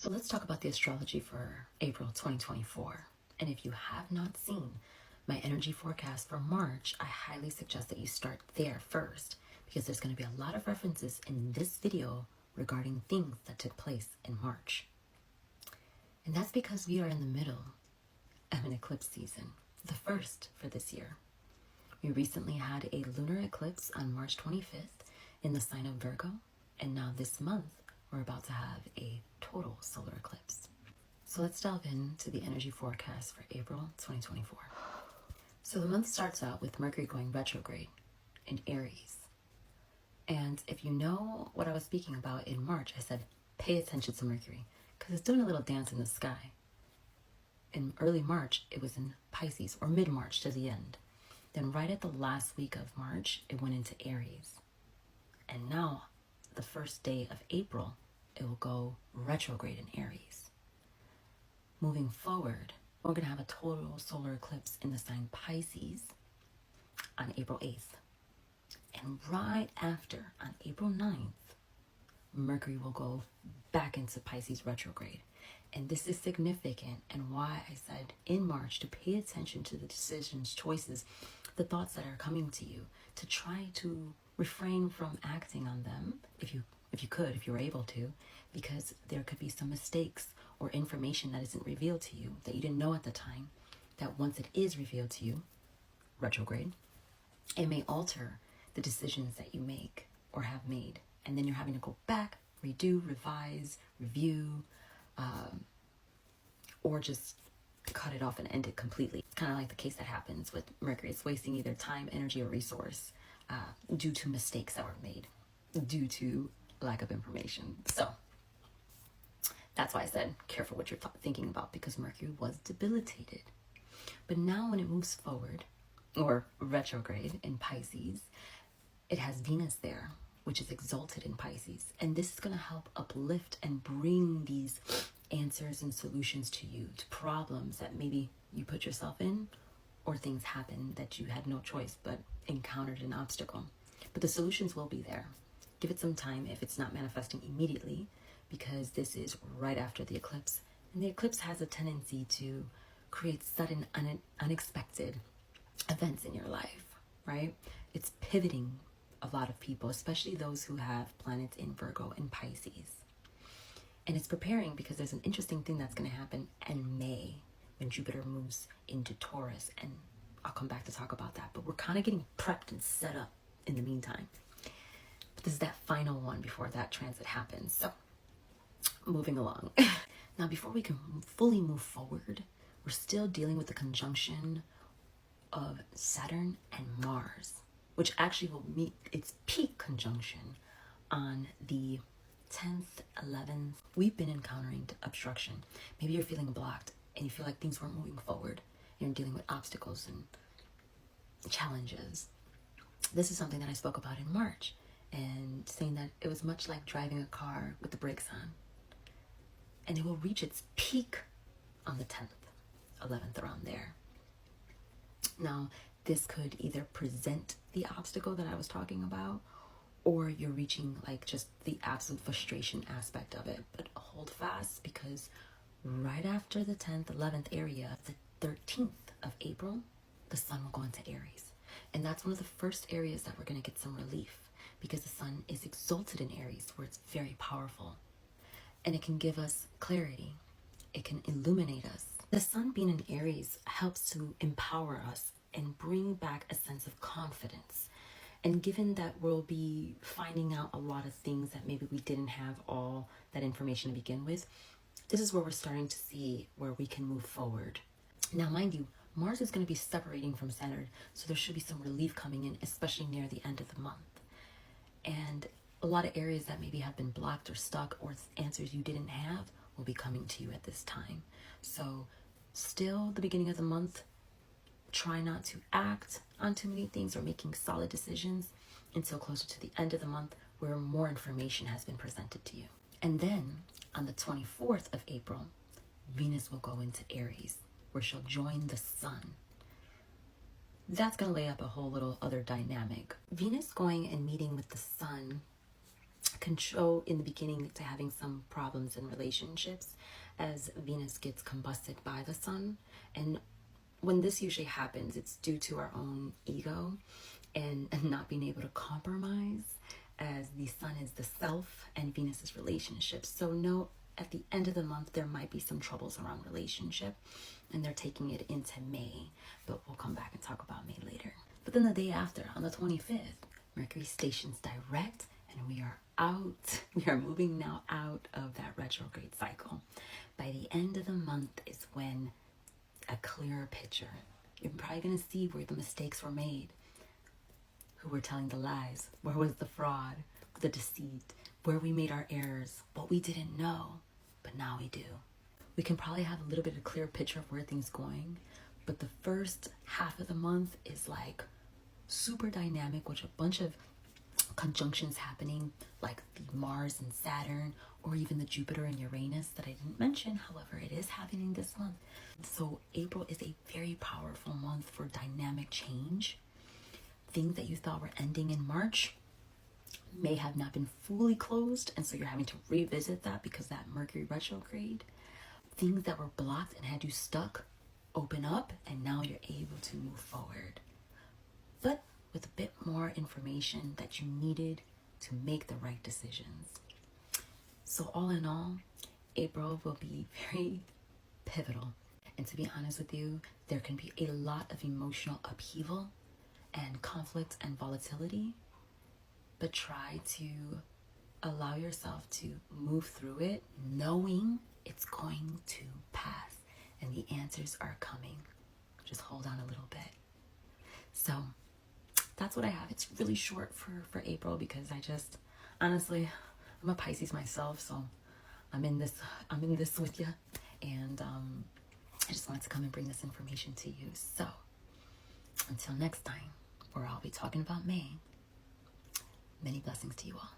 So let's talk about the astrology for April 2024. And if you have not seen my energy forecast for March, I highly suggest that you start there first, because there's going to be a lot of references in this video regarding things that took place in March. And that's because we are in the middle of an eclipse season, the first for this year. We recently had a lunar eclipse on March 25th in the sign of Virgo, and now this month we're about to have a total solar eclipse. So let's delve into the energy forecast for April 2024. So the month starts out with Mercury going retrograde in Aries. And if you know what I was speaking about in March, I said pay attention to Mercury because it's doing a little dance in the sky. In early March, it was in Pisces, or mid-March to the end. Then right at the last week of March, it went into Aries. And now, the first day of April, it will go retrograde in Aries. Moving forward, we're going to have a total solar eclipse in the sign Pisces on April 8th. And right after, on April 9th, Mercury will go back into Pisces retrograde. And this is significant, and why I said in March to pay attention to the decisions, choices, the thoughts that are coming to you, to try to refrain from acting on them if you were able to, because there could be some mistakes or information that isn't revealed to you that you didn't know at the time, that once it is revealed to you, retrograde, it may alter the decisions that you make or have made. And then you're having to go back, redo, revise, review, or just cut it off and end it completely. It's kind of like the case that happens with Mercury. It's wasting either time, energy, or resource due to mistakes that were made, due to lack of information. So that's why I said careful what you're thinking about, because Mercury was debilitated. But now when it moves forward, or retrograde in Pisces, it has Venus there, which is exalted in Pisces. And this is going to help uplift and bring these answers and solutions to you, to problems that maybe you put yourself in, or things happen that you had no choice but encountered an obstacle. But the solutions will be there. Give it some time if it's not manifesting immediately, because this is right after the eclipse. And the eclipse has a tendency to create sudden, unexpected events in your life, right? It's pivoting a lot of people, especially those who have planets in Virgo and Pisces. And it's preparing because there's an interesting thing that's going to happen in May when Jupiter moves into Taurus. And I'll come back to talk about that. But we're kind of getting prepped and set up in the meantime. But this is that final one before that transit happens. So moving along. Now, before we can fully move forward, we're still dealing with the conjunction of Saturn and Mars, which actually will meet its peak conjunction on the 10th, 11th. We've been encountering obstruction. Maybe you're feeling blocked and you feel like things weren't moving forward. You're dealing with obstacles and challenges. This is something that I spoke about in March, and saying that it was much like driving a car with the brakes on. And it will reach its peak on the 10th, 11th, around there. Now, this could either present the obstacle that I was talking about, or you're reaching like just the absolute frustration aspect of it. But hold fast, because right after the 10th, 11th area, the 13th of April, the sun will go into Aries. And that's one of the first areas that we're going to get some relief, because the sun is exalted in Aries, where it's very powerful. And it can give us clarity. It can illuminate us. The sun being in Aries helps to empower us and bring back a sense of confidence. And given that we'll be finding out a lot of things that maybe we didn't have all that information to begin with, this is where we're starting to see where we can move forward. Now, mind you, Mars is going to be separating from Saturn, so there should be some relief coming in, especially near the end of the month. And a lot of areas that maybe have been blocked or stuck, or answers you didn't have, will be coming to you at this time. So still the beginning of the month, try not to act on too many things or making solid decisions until closer to the end of the month, where more information has been presented to you. And then on the 24th of April, Venus will go into Aries, where she'll join the sun. That's going to lay up a whole little other dynamic. Venus going and meeting with the sun can show in the beginning to having some problems in relationships as Venus gets combusted by the sun. And when this usually happens, it's due to our own ego and not being able to compromise, as the sun is the self and Venus is relationships. So no, at the end of the month, there might be some troubles around relationship, and they're taking it into May, but we'll come back and talk about May later. But then the day after, on the 25th, Mercury stations direct, and we are out. We are moving now out of that retrograde cycle. By the end of the month is when a clearer picture. You're probably going to see where the mistakes were made, who were telling the lies, where was the fraud, the deceit, where we made our errors, what we didn't know, but now we do. We can probably have a little bit of a clear picture of where things going, but the first half of the month is like super dynamic, with a bunch of conjunctions happening, like the Mars and Saturn, or even the Jupiter and Uranus that I didn't mention. However, it is happening this month. So April is a very powerful month for dynamic change. Things that you thought were ending in March may have not been fully closed, and so you're having to revisit that because that Mercury retrograde. Things that were blocked and had you stuck open up, and now you're able to move forward, but with a bit more information that you needed to make the right decisions. So all in all, April will be very pivotal. And to be honest with you, there can be a lot of emotional upheaval and conflict and volatility, but try to allow yourself to move through it, knowing it's going to pass and the answers are coming. Just hold on a little bit. So that's what I have. It's really short for April because I just, honestly, I'm a Pisces myself, so I'm in this with you, and I just wanted to come and bring this information to you. So until next time, where I'll be talking about May, many blessings to you all.